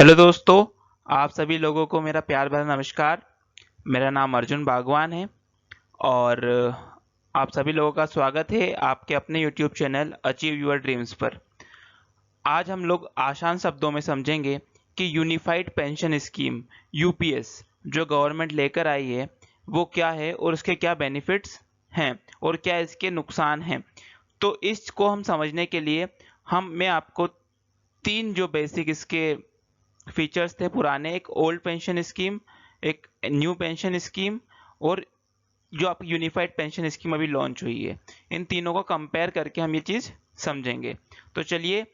Hello दोस्तों, आप सभी लोगों को मेरा प्यार भरा नमस्कार। मेरा नाम अर्जुन बागवान है और आप सभी लोगों का स्वागत है आपके अपने YouTube channel achieve your dreams पर। आज हम लोग आसान शब्दों में समझेंगे कि यूनिफाइड पेंशन स्कीम यूपीएस जो गवर्नमेंट लेकर आई है वो क्या है और उसके क्या बेनिफिट्स हैं और क्या इसके नुकसान हैं। तो इसको हम समझने के लिए मैं आपको तीन जो बेसिक इसके फीचर्स थे पुराने, एक ओल्ड पेंशन स्कीम, एक न्यू पेंशन स्कीम और जो आपकी यूनिफाइड पेंशन स्कीम अभी लॉन्च हुई है, इन तीनों को कंपेयर करके हम ये चीज़ समझेंगे। तो चलिए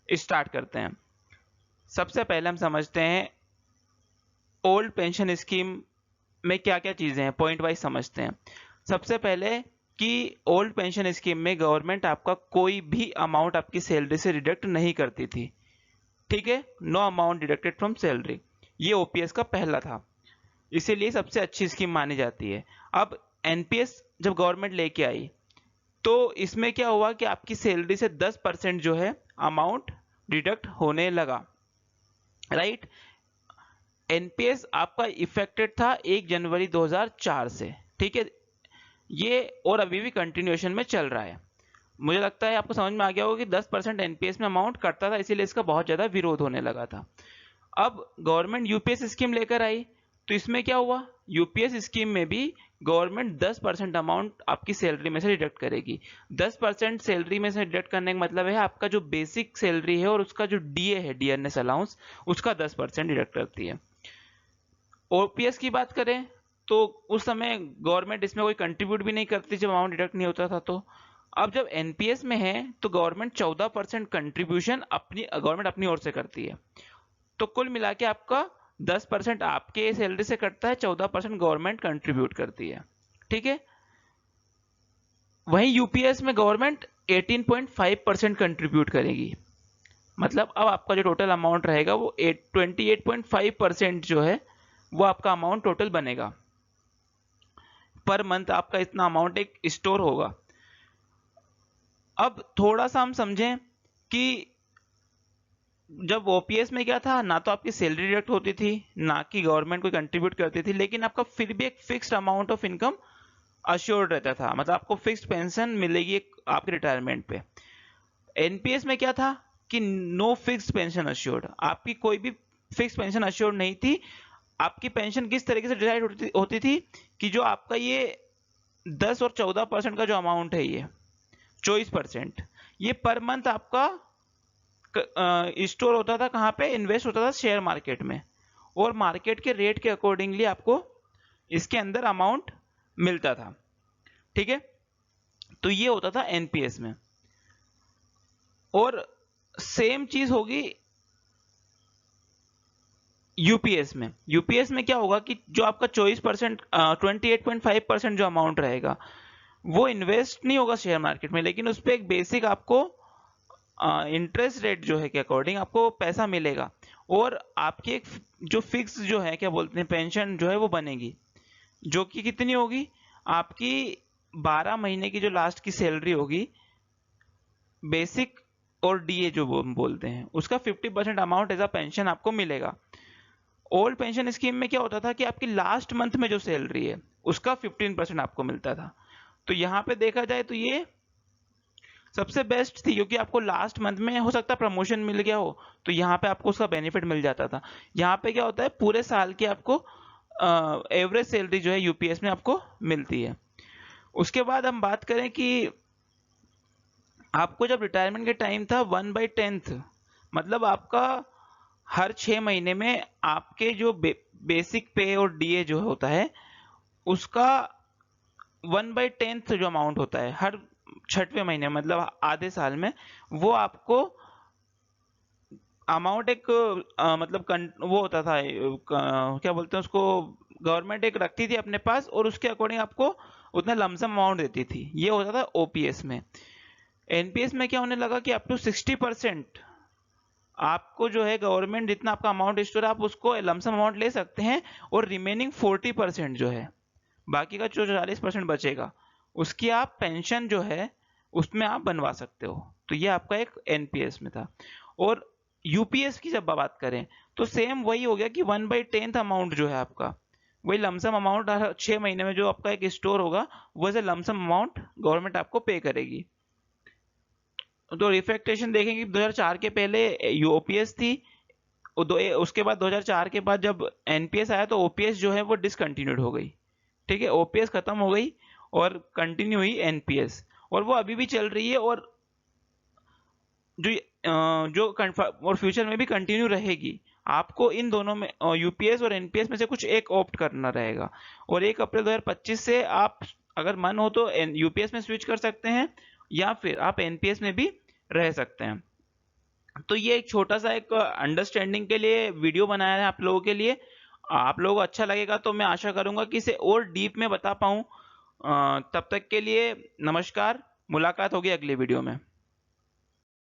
स्टार्ट करते हैं। सबसे पहले हम समझते हैं ओल्ड पेंशन स्कीम में क्या क्या चीज़ें हैं, पॉइंट वाइज समझते हैं। सबसे पहले कि ओल्ड पेंशन स्कीम में गवर्नमेंट आपका कोई भी अमाउंट आपकी सैलरी से डिडक्ट नहीं करती थी। ठीक है, no amount deducted from salary, ये ओपीएस का पहला था, इसीलिए सबसे अच्छी स्कीम मानी जाती है। अब एनपीएस जब गवर्नमेंट लेके आई तो इसमें क्या हुआ कि आपकी सैलरी से 10% जो है अमाउंट डिडक्ट होने लगा, राइट। एनपीएस आपका इफेक्टेड था 1 जनवरी 2004 से, ठीक है, ये और अभी भी कंटिन्यूएशन में चल रहा है। मुझे लगता है आपको समझ में आ गया होगा कि 10% एनपीएस में अमाउंट कटता था, इसीलिए इसका बहुत ज़्यादा विरोध होने लगा था। अब गवर्नमेंट यूपीएस स्कीम लेकर आई तो इसमें क्या हुआ, यूपीएस स्कीम में भी गवर्नमेंट 10% अमाउंट आपकी सैलरी में से डिडक्ट करेगी। 10% सैलरी में से डिडक्ट करने का मतलब है आपका जो बेसिक सैलरी है और उसका जो डीए है, डियरनेस अलाउंस, उसका 10% डिडक्ट करती है। ओपीएस की बात करें तो उस समय गवर्नमेंट इसमें कोई कंट्रीब्यूट भी नहीं करती जब अमाउंट डिडक्ट नहीं होता था। तो अब जब एनपीएस में है तो गवर्नमेंट 14% कंट्रीब्यूशन गवर्नमेंट अपनी ओर से करती है। तो कुल मिला के आपका 10% आपके सैलरी से कटता है, 14% गवर्नमेंट कंट्रीब्यूट करती है, ठीक है। वहीं यूपीएस में गवर्नमेंट 18.5% कंट्रीब्यूट करेगी, मतलब अब आपका जो टोटल अमाउंट रहेगा वो 28.5% जो है वो आपका अमाउंट टोटल बनेगा। पर मंथ आपका इतना अमाउंट एक स्टोर होगा। अब थोड़ा सा हम समझें कि जब ओपीएस में क्या था, ना तो आपकी सैलरी डिडक्ट होती थी, ना कि गवर्नमेंट कोई कंट्रीब्यूट करती थी, लेकिन आपका फिर भी एक fixed amount of income assured रहता था, मतलब आपको फिक्स्ड पेंशन मिलेगी आपके रिटायरमेंट पे। एनपीएस में क्या था कि नो फिक्स्ड पेंशन अश्योर्ड, आपकी कोई भी फिक्स्ड पेंशन अश्योर्ड नहीं थी। आपकी पेंशन किस तरीके से डिसाइड होती थी कि जो आपका ये 10 और 14% का जो अमाउंट है, ये 24%, ये पर मंथ आपका स्टोर होता था कहाँ पे, इन्वेस्ट होता था शेयर मार्केट में, और मार्केट के रेट के अकॉर्डिंगली आपको इसके अंदर अमाउंट मिलता था, ठीक है। तो ये होता था एनपीएस में। और सेम चीज होगी यूपीएस में। यूपीएस में क्या होगा कि जो आपका 24%, 28.5% जो अमाउंट रहेगा वो इन्वेस्ट नहीं होगा शेयर मार्केट में, लेकिन उस पर एक बेसिक आपको इंटरेस्ट रेट जो है के अकॉर्डिंग आपको पैसा मिलेगा, और आपकी एक जो फिक्स जो है क्या बोलते हैं पेंशन जो है वो बनेगी, जो कि कितनी होगी, आपकी 12 महीने की जो लास्ट की सैलरी होगी, बेसिक और डीए जो बोलते हैं, उसका 50% अमाउंट एज अ पेंशन आपको मिलेगा। ओल्ड पेंशन स्कीम में क्या होता था कि आपकी लास्ट मंथ में जो सैलरी है उसका 15% आपको मिलता था। तो यहाँ पे देखा जाए तो ये सबसे बेस्ट थी, क्योंकि आपको लास्ट मंथ में हो सकता है प्रमोशन मिल गया हो, तो यहाँ पे आपको उसका बेनिफिट मिल जाता था। यहाँ पे क्या होता है, पूरे साल की आपको एवरेज सैलरी जो है यूपीएस में आपको मिलती है। उसके बाद हम बात करें कि आपको जब रिटायरमेंट के टाइम था 1/10, मतलब आपका हर 6 महीने में आपके जो बेसिक पे और डीए जो होता है उसका 1/10 जो अमाउंट होता है हर 6वें महीने, मतलब आधे साल में, वो आपको अमाउंट एक मतलब वो होता था, क्या बोलते हैं उसको, गवर्नमेंट एक रखती थी अपने पास और उसके अकॉर्डिंग आपको उतना लमसम अमाउंट देती थी। ये होता था ओपीएस में। एनपीएस में क्या होने लगा कि अप टू 60% आपको जो है गवर्नमेंट जितना आपका अमाउंट स्टोर है आप उसको लमसम अमाउंट ले सकते हैं, और रिमेनिंग 40% जो है, बाकी का जो 40% बचेगा उसकी आप पेंशन जो है उसमें आप बनवा सकते हो। तो ये आपका एक एनपीएस में था। और यूपीएस की जब बात करें तो सेम वही हो गया कि 1/10 अमाउंट जो है आपका, वही लमसम अमाउंट 6 महीने में जो आपका एक स्टोर होगा वो एज लमसम अमाउंट गवर्नमेंट आपको पे करेगी। तो रिफ्लेक्टेशन देखेंगे 2004 के पहले यूओपीएस थी, उसके बाद 2004 के बाद जब एनपीएस आया तो ओपीएस जो है वो डिसकंटिन्यूड हो गई। ठीक है, ओपीएस खत्म हो गई और कंटिन्यू हुई एनपीएस, और वो अभी भी चल रही है, और जो और फ्यूचर में भी कंटिन्यू रहेगी। आपको इन दोनों में यूपीएस और एनपीएस में से कुछ एक ऑप्ट करना रहेगा, और 1 अप्रैल 2025 से आप अगर मन हो तो यूपीएस में स्विच कर सकते हैं, या फिर आप एनपीएस में भी रह सकते हैं। तो ये एक छोटा सा एक अंडरस्टैंडिंग के लिए वीडियो बनाया है आप लोगों के लिए। आप लोगों को अच्छा लगेगा तो मैं आशा करूंगा कि इसे और डीप में बता पाऊं। तब तक के लिए नमस्कार, मुलाकात होगी अगले वीडियो में।